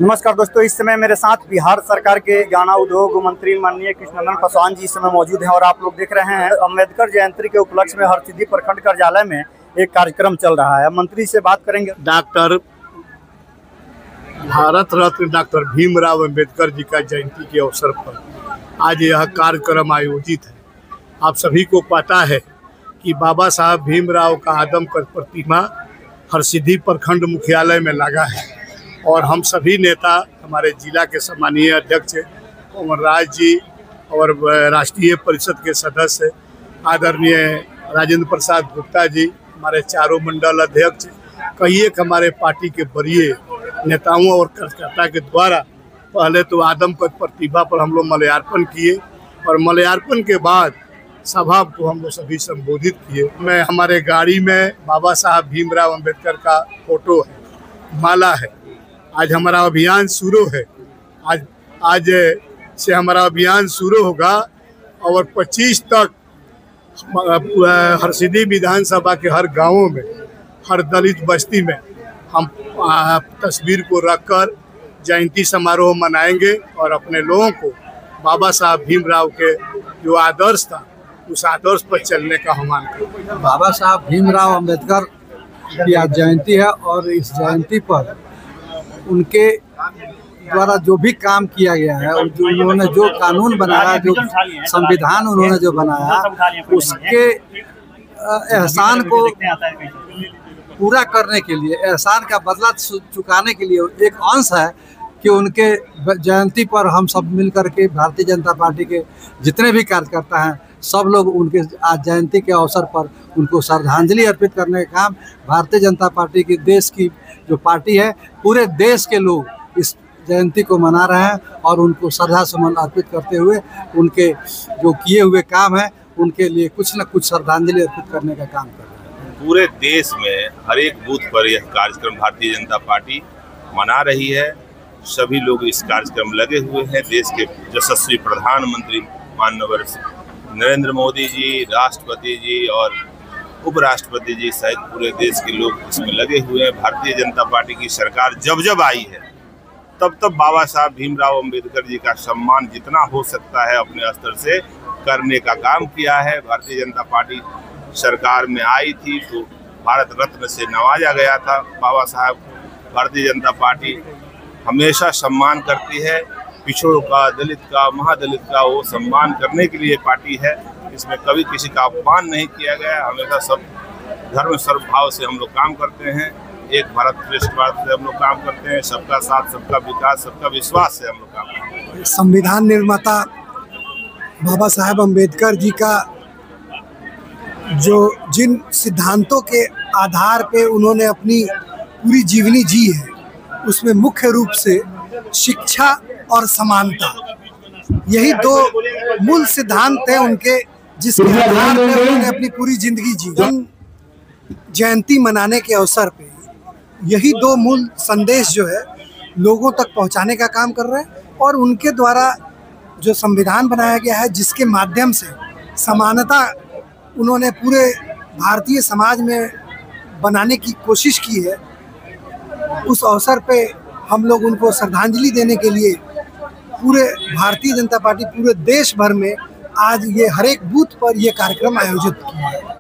नमस्कार दोस्तों, इस समय मेरे साथ बिहार सरकार के गन्ना उद्योग मंत्री माननीय कृष्णनंदन पासवान जी इस समय मौजूद हैं और आप लोग देख रहे हैं अम्बेडकर जयंती के उपलक्ष्य में हरसिद्धि प्रखंड कार्यालय में एक कार्यक्रम चल रहा है। मंत्री से बात करेंगे। डॉक्टर भारत रत्न डॉक्टर भीमराव अम्बेडकर जी का जयंती के अवसर पर आज यह कार्यक्रम आयोजित है। आप सभी को पता है कि बाबा साहब भीमराव का आदमकद प्रतिमा हरसिद्धि प्रखंड मुख्यालय में लगा है और हम सभी नेता, हमारे जिला के सम्मानीय अध्यक्ष अमर राज जी और राष्ट्रीय परिषद के सदस्य आदरणीय राजेंद्र प्रसाद गुप्ता जी, हमारे चारों मंडल अध्यक्ष, कई एक हमारे पार्टी के वरीय नेताओं और कार्यकर्ता के द्वारा पहले तो आदमकद प्रतिमा पर हम लोग माल्यार्पण किए और माल्यार्पण के बाद सभा को हम लोग सभी संबोधित किए। मैं हमारे गाड़ी में बाबा साहब भीमराव अम्बेडकर का फोटो है, माला है। आज हमारा अभियान शुरू है। आज से हमारा अभियान शुरू होगा और 25 तक हरसिद्धि विधानसभा के हर गांवों में, हर दलित बस्ती में हम तस्वीर को रखकर जयंती समारोह मनाएंगे और अपने लोगों को बाबा साहब भीमराव के जो आदर्श था उस आदर्श पर चलने का आह्वान करेंगे। बाबा साहब भीमराव अम्बेडकर की आज जयंती है और इस जयंती पर उनके द्वारा जो भी काम किया गया है और जो उन्होंने जो कानून बनाया, जो संविधान उन्होंने जो बनाया, उसके एहसान को पूरा करने के लिए, एहसान का बदला चुकाने के लिए एक अंश है कि उनके जयंती पर हम सब मिलकर के भारतीय जनता पार्टी के जितने भी कार्यकर्ता हैं सब लोग उनके आज जयंती के अवसर पर उनको श्रद्धांजलि अर्पित करने का काम भारतीय जनता पार्टी की देश की जो पार्टी है, पूरे देश के लोग इस जयंती को मना रहे हैं और उनको श्रद्धा सुमन अर्पित करते हुए उनके जो किए हुए काम है उनके लिए कुछ न कुछ श्रद्धांजलि अर्पित करने का काम कर रहे हैं। पूरे देश में हर एक बूथ पर यह कार्यक्रम भारतीय जनता पार्टी मना रही है। सभी लोग इस कार्यक्रम में लगे हुए हैं। देश के यशस्वी प्रधानमंत्री माननीय नरेंद्र मोदी जी, राष्ट्रपति जी और उपराष्ट्रपति जी सहित पूरे देश के लोग इसमें लगे हुए हैं। भारतीय जनता पार्टी की सरकार जब आई है तब बाबा साहब भीमराव अम्बेडकर जी का सम्मान जितना हो सकता है अपने स्तर से करने का काम किया है। भारतीय जनता पार्टी सरकार में आई थी तो भारत रत्न से नवाजा गया था बाबा साहब को। भारतीय जनता पार्टी हमेशा सम्मान करती है, पिछड़ों का, दलित का, महादलित का वो सम्मान करने के लिए पार्टी है। इसमें कभी किसी का अपमान नहीं किया गया। हमेशा सब धर्म सर्वभाव से हम लोग काम करते हैं। एक भारत श्रेष्ठ भारत से हम लोग काम करते हैं। सबका साथ, सबका विकास, सबका विश्वास से हम लोग काम करते हैं। संविधान निर्माता बाबा साहब अम्बेडकर जी का जो जिन सिद्धांतों के आधार पे उन्होंने अपनी पूरी जीवनी जी है, उसमें मुख्य रूप से शिक्षा और समानता, यही दो मूल सिद्धांत हैं उनके, जिसके आधार पे उन्होंने अपनी पूरी जिंदगी जी। जयंती मनाने के अवसर पे यही दो मूल संदेश जो है लोगों तक पहुंचाने का काम कर रहे हैं और उनके द्वारा जो संविधान बनाया गया है, जिसके माध्यम से समानता उन्होंने पूरे भारतीय समाज में बनाने की कोशिश की है, उस अवसर पे हम लोग उनको श्रद्धांजलि देने के लिए पूरे भारतीय जनता पार्टी पूरे देश भर में आज ये हर एक बूथ पर ये कार्यक्रम आयोजित किया है।